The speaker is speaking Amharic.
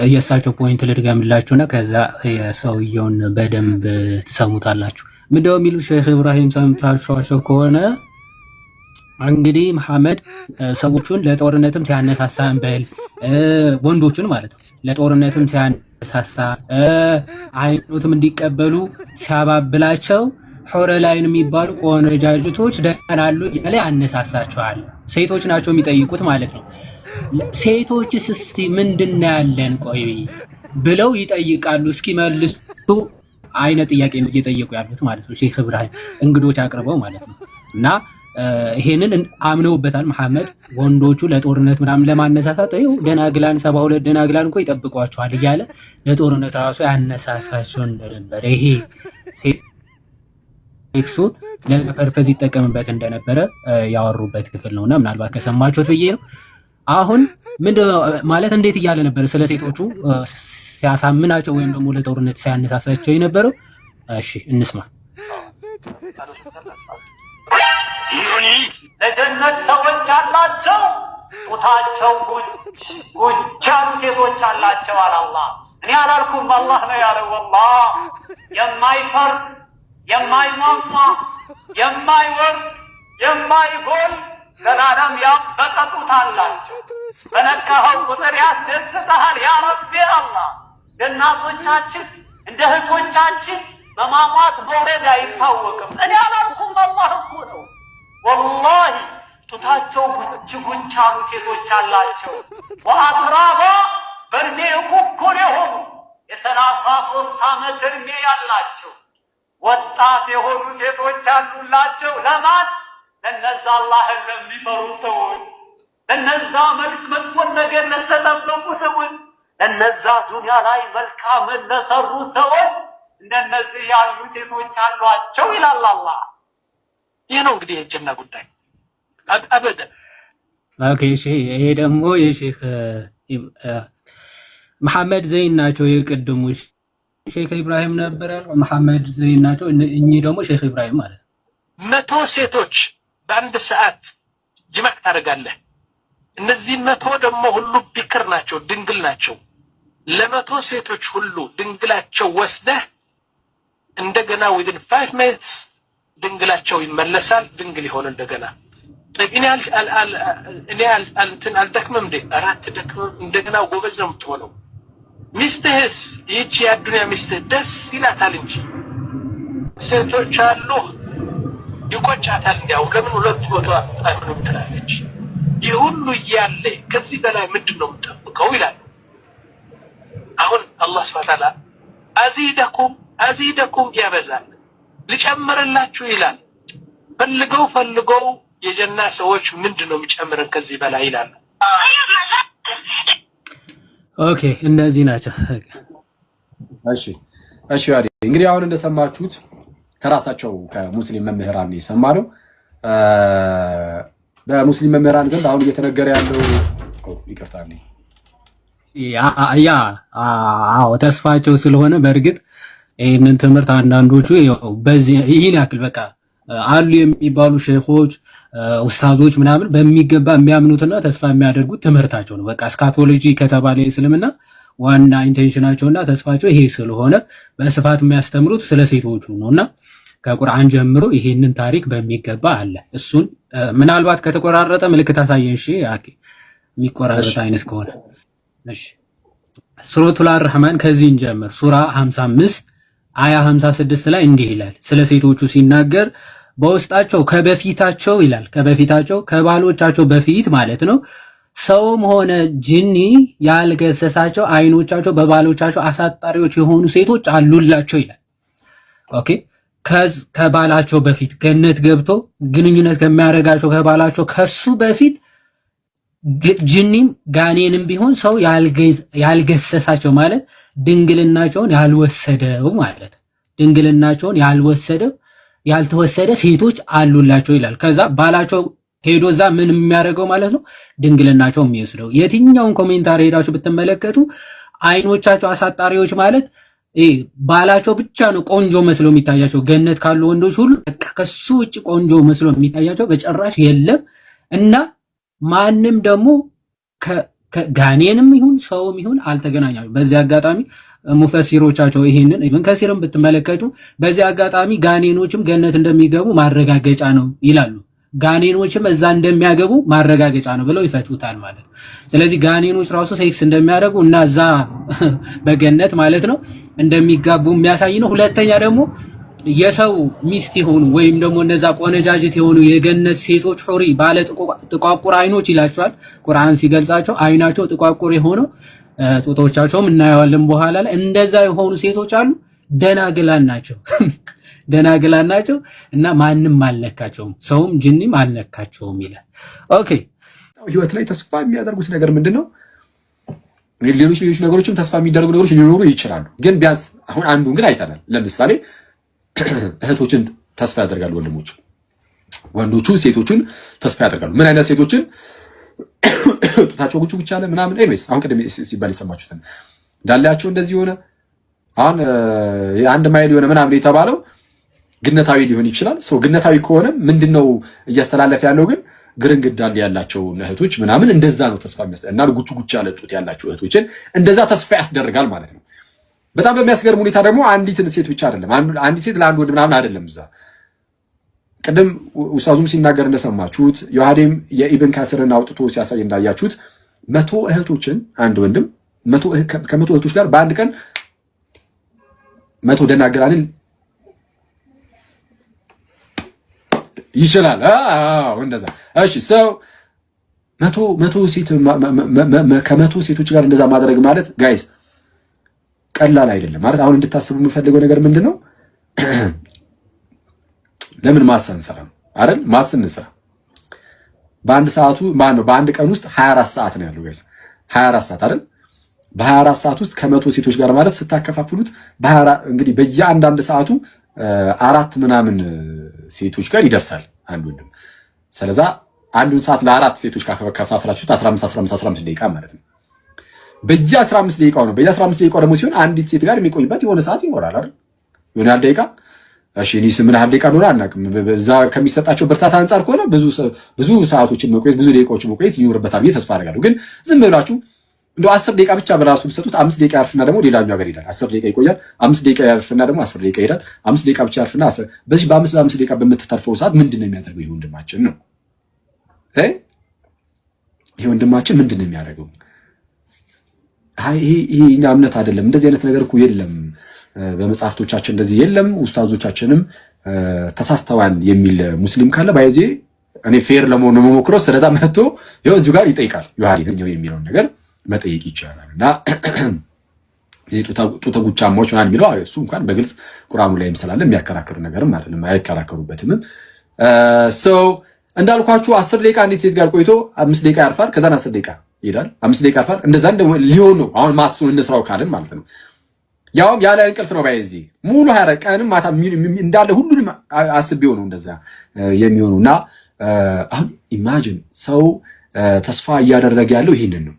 የእሳቸው ፖይንት ልድገምላችሁና ከዛ የሰውየውን በደንብ ትሰሙታላችሁ። ምንድነው የሚሉት ሼክ ኢብራሂም ሰምታችኋቸው ከሆነ እንግዲህ መሐመድ ሰዎቹን ለጦርነትም ሲያነሳሳ እንበል ወንዶቹን ማለት ነው ለጦርነትም ሲያነሳሳ ሃይማኖትም እንዲቀበሉ ሲያባብላቸው ሑረ ላይን የሚባሉ ቆነጃጅቶች ደናሉ እያለ ያነሳሳቸዋል። ሴቶች ናቸው የሚጠይቁት ማለት ነው። ሴቶችስ እስቲ ምንድን ያለን ቆይ ብለው ይጠይቃሉ። እስኪ መልሱ አይነት ጥያቄ ነው እየጠየቁ ያሉት ማለት ነው ሼክ ኢብራሂም እንግዶች አቅርበው ማለት ነው። እና ይሄንን አምነውበታል መሐመድ ወንዶቹ ለጦርነት ምናምን ለማነሳሳት ይኸው ደናግላን 72 ደናግላን እኮ ይጠብቋቸዋል እያለ ለጦርነት ራሱ ያነሳሳቸው እንደነበረ ይሄ ሴክሱን ለዛ ፐርፐዝ ይጠቀምበት እንደነበረ ያወሩበት ክፍል ነውና ምናልባት ከሰማችሁት ብዬ ነው። አሁን ምንድነው ማለት እንዴት እያለ ነበር ስለ ሴቶቹ ሲያሳምናቸው ወይም ደግሞ ለጦርነት ሲያነሳሳቸው የነበረው? እሺ እንስማ። ይሁኒ ለጀነት ሰዎች አላቸው ጡታቸው ጉንቻሉ ሴቶች አላቸው አለ አላህ። እኔ አላልኩም አላህ ነው ያለው። ወላሂ የማይፈርድ የማይሟሟ የማይወርድ የማይጎል ዘላለም ያበቀ ጡት አላቸው። በነካኸው ቁጥር ያስደስትሃል ያ ረቢ አላህ። እናቶቻችን እንደ እህቶቻችን በማሟት መውረድ አይታወቅም። እኔ አላልኩም አላህ እኮ ነው። ወላሂ ጡታቸው ጉንጭ ያሉ ሴቶች አላቸው። ወአትራባ በእድሜ እኩል የሆኑ የ33 ዓመት እድሜ ያላቸው ወጣት የሆኑ ሴቶች አሉላቸው። ለማን? ለነዛ አላህን ለሚፈሩ ሰዎች፣ ለነዛ መጥፎን ነገር ለተጠበቁ ሰዎች፣ ለነዛ ዱንያ ላይ መልካምን ለሰሩ ሰዎች እንደነዚህ ያሉ ሴቶች አሏቸው ይላል አላህ። ይህ ነው እንግዲህ የጀና ጉዳይ አበደ። ኦኬ እሺ፣ ይሄ ደግሞ የሼክ መሐመድ ዘይን ናቸው። የቅድሙ ሼክ ኢብራሂም ነበር ያለው መሐመድ ዘይን ናቸው። እኚህ ደግሞ ሼክ ኢብራሂም ማለት ነው። 100 ሴቶች በአንድ ሰዓት ጅማዕ ታደርጋለህ። እነዚህ 100 ደግሞ ሁሉ ቢክር ናቸው፣ ድንግል ናቸው። ለ100 ሴቶች ሁሉ ድንግላቸው ወስደህ እንደገና within 5 minutes ድንግላቸው ይመለሳል፣ ድንግል ይሆን እንደገና። እኔ አልደክምም እንዴ? አራት ደክምም እንደገና ጎበዝ ነው የምትሆነው። ሚስትህስ ይህች የአዱንያ ሚስትህ ደስ ይላታል እንጂ ሴቶች አሉ ይቆጫታል። እንዲያው ለምን 200 አይሆንም ትላለች። ይህ ሁሉ እያለ ከዚህ በላይ ምንድን ነው የምጠብቀው ይላል። አሁን አላህ ሱብሓነሁ ወተዓላ አዚደኩም ያበዛል፣ ልጨምርላችሁ ይላል። ፈልገው የጀና ሰዎች ምንድነው የሚጨምረን ከዚህ በላይ ይላል። ኦኬ እነዚህ ናቸው። እሺ እንግዲህ አሁን እንደሰማችሁት ከራሳቸው ከሙስሊም መምህራን የሰማነው በሙስሊም መምህራን ዘንድ አሁን እየተነገረ ያለው ይቅርታልኝ አዎ ተስፋቸው ስለሆነ በእርግጥ ይህንን ትምህርት አንዳንዶቹ በዚህ ይህን ያክል በቃ አሉ የሚባሉ ሼኾች ኡስታዞች ምናምን በሚገባ የሚያምኑትና ተስፋ የሚያደርጉት ትምህርታቸው ነው። በቃ ስካቶሎጂ ከተባለ እስልምና ዋና ኢንቴንሽናቸውና ተስፋቸው ይሄ ስለሆነ በስፋት የሚያስተምሩት ስለ ሴቶቹ ነውና ከቁርአን ጀምሮ ይሄንን ታሪክ በሚገባ አለ። እሱን ምናልባት ከተቆራረጠ ምልክት አሳየን። እሺ የሚቆራረጥ አይነት ከሆነ እሺ ሱረቱል አርህማን ከዚህን ጀምር ሱራ 55 አያ 56 ላይ እንዲህ ይላል ስለ ሴቶቹ ሲናገር በውስጣቸው ከበፊታቸው ይላል ከበፊታቸው ከባሎቻቸው በፊት ማለት ነው ሰውም ሆነ ጂኒ ያልገሰሳቸው አይኖቻቸው በባሎቻቸው አሳጣሪዎች የሆኑ ሴቶች አሉላቸው ይላል። ኦኬ ከባላቸው በፊት ገነት ገብቶ ግንኙነት ከሚያደርጋቸው ከባላቸው ከሱ በፊት ጂኒም ጋኔንም ቢሆን ሰው ያልገሰሳቸው ማለት ድንግልናቸውን ያልወሰደው ማለት ድንግልናቸውን ያልተወሰደ ሴቶች አሉላቸው ይላል። ከዛ ባላቸው ሄዶ እዛ ምን የሚያደርገው ማለት ነው ድንግልናቸው የሚወስደው። የትኛውን ኮሜንታሪ ሄዳችሁ ብትመለከቱ አይኖቻቸው አሳጣሪዎች ማለት ባላቸው ብቻ ነው ቆንጆ መስሎ የሚታያቸው። ገነት ካሉ ወንዶች ሁሉ ከሱ ውጭ ቆንጆ መስሎ የሚታያቸው በጭራሽ የለም። እና ማንም ደግሞ ጋኔንም ይሁን ሰውም ይሁን አልተገናኛሉ። በዚህ አጋጣሚ ሙፈሲሮቻቸው ይሄንን ኢብን ከሲርም ብትመለከቱ በዚህ አጋጣሚ ጋኔኖችም ገነት እንደሚገቡ ማረጋገጫ ነው ይላሉ። ጋኔኖችም እዛ እንደሚያገቡ ማረጋገጫ ነው ብለው ይፈቱታል ማለት። ስለዚህ ጋኔኖች ራሱ ሴክስ እንደሚያደርጉ እና እዛ በገነት ማለት ነው እንደሚጋቡ የሚያሳይ ነው። ሁለተኛ ደግሞ የሰው ሚስት የሆኑ ወይም ደግሞ እነዛ ቆነጃጅት የሆኑ የገነት ሴቶች ሑሪ ባለ ጥቋቁር አይኖች ይላቸዋል ቁርአን ሲገልጻቸው። አይናቸው ጥቋቁር የሆነው ጡቶቻቸውም እናየዋለን በኋላ ላይ እንደዛ የሆኑ ሴቶች አሉ። ደናግላን ናቸው ደናግላን ናቸው እና ማንም አልነካቸውም፣ ሰውም ጅኒም አልነካቸውም ይላል። ኦኬ ህይወት ላይ ተስፋ የሚያደርጉት ነገር ምንድነው? ሌሎች ነገሮችም ተስፋ የሚደረጉ ነገሮች ሊኖሩ ይችላሉ። ግን ቢያንስ አሁን አንዱን ግን አይተናል። ለምሳሌ እህቶችን ተስፋ ያደርጋሉ ወንዶቹ ሴቶቹን ተስፋ ያደርጋሉ። ምን አይነት ሴቶችን? ጡታቸው ጉቹ ብቻ አለ ምናምን ኤኒዌይስ አሁን ቅድም ሲባል የሰማችሁትን ዳላቸው እንደዚህ ሆነ። አሁን አንድ ማይል የሆነ ምናምን የተባለው ግነታዊ ሊሆን ይችላል። ሰው ግነታዊ ከሆነ ምንድነው እያስተላለፈ ያለው? ግን ግርንግድ ዳል ያላቸው እህቶች ምናምን እንደዛ ነው ተስፋ የሚያስደርግ እና ጉቹ ያለ ጡት ያላቸው እህቶችን እንደዛ ተስፋ ያስደርጋል ማለት ነው። በጣም በሚያስገርም ሁኔታ ደግሞ አንዲትን ሴት ብቻ አይደለም፣ አንዲት ሴት ለአንድ ወንድ ምናምን አይደለም። እዛ ቅድም ኡስታዙም ሲናገር እንደሰማችሁት ዮሐዴም የኢብን ካስርን አውጥቶ ሲያሳይ እንዳያችሁት 100 እህቶችን አንድ ወንድም ከ100 እህቶች ጋር በአንድ ቀን 100 ደናግራንን ይችላል። እንደዛ እሺ። ሰው 100 ሴት ከ100 ሴቶች ጋር እንደዛ ማድረግ ማለት ጋይስ ቀላል አይደለም ማለት። አሁን እንድታስቡ የምፈልገው ነገር ምንድነው? ለምን ማትስ አንሰራም አይደል? ማትስ እንስራ። በአንድ ሰዓቱ ማነው በአንድ ቀን ውስጥ 24 ሰዓት ነው ያለው ጋይስ፣ 24 ሰዓት አይደል? በ24 ሰዓት ውስጥ ከ100 ሴቶች ጋር ማለት ስታከፋፍሉት በ24 እንግዲህ በየአንዳንድ ሰዓቱ 4 ምናምን ሴቶች ጋር ይደርሳል አንድ ወንድም። ስለዚህ አንዱን ሰዓት ለ4 ሴቶች ካከፋፈላችሁት 15 ደቂቃ ማለት ነው። በየ15 ደቂቃው ነው። በየ15 ደቂቃው ደግሞ ሲሆን አንዲት ሴት ጋር የሚቆይበት የሆነ ሰዓት ይኖራል አይደል? የሆነ ያህል ደቂቃ። እሺ እኔ ምን ያህል ደቂቃ ነው አናውቅም። በዛ ከሚሰጣቸው ብርታት አንፃር ከሆነ ብዙ ሰዓቶችን መቆየት ብዙ ደቂቃዎችን መቆየት ይኖርበታል ብዬ ተስፋ አደርጋለሁ። ግን ዝም ብላችሁ እንደው 10 ደቂቃ ብቻ በራሱ ብትሰጡት 5 ደቂቃ ያርፍና ደግሞ ሌላኛው ሀገር ይሄዳል። 10 ደቂቃ ይቆያል፣ 5 ደቂቃ ያርፍና ደግሞ 10 ደቂቃ ይሄዳል። 5 ደቂቃ ብቻ ያርፍና 10 በዚህ በ5 ደቂቃ በምትተርፈው ሰዓት ምንድነው የሚያደርገው? ይሄ ወንድማችን ነው ይሄ ወንድማችን ምንድነው የሚያደርገው? ይሄ እኛ እምነት አይደለም። እንደዚህ አይነት ነገር እኮ የለም በመጽሐፍቶቻችን እንደዚህ የለም። ኡስታዞቻችንም ተሳስተዋል የሚል ሙስሊም ካለ ባይዜ እኔ ፌር ለመሆን ነው የምሞክረው። ስለዛ መጥቶ ይኸው እዚሁ ጋር ይጠይቃል። ዮሐሪ ነው የሚለውን ነገር መጠየቅ ይቻላል። እና ጡተ ጉቻማዎች ምናምን የሚለው እሱ እንኳን በግልጽ ቁርአኑ ላይም ስላለ የሚያከራክር ነገርም አይደለም፣ አይከራከሩበትም። እንዳልኳችሁ 10 ደቂቃ አንዲት ሴት ጋር ቆይቶ 5 ደቂቃ ያርፋል። ከዛን 10 ደቂቃ ይሄዳል፣ 5 ደቂቃ ያርፋል። እንደዛ ሊሆን ነው አሁን ማትሱን እንስራው ካልን ማለት ነው። ያውም ያለ እንቅልፍ ነው ባይዚ ሙሉ 24 ቀንም ማታ እንዳለ ሁሉንም አስቤው ነው እንደዛ የሚሆነውና አሁን ኢማጂን ሰው ተስፋ እያደረገ ያለው ይሄንን ነው።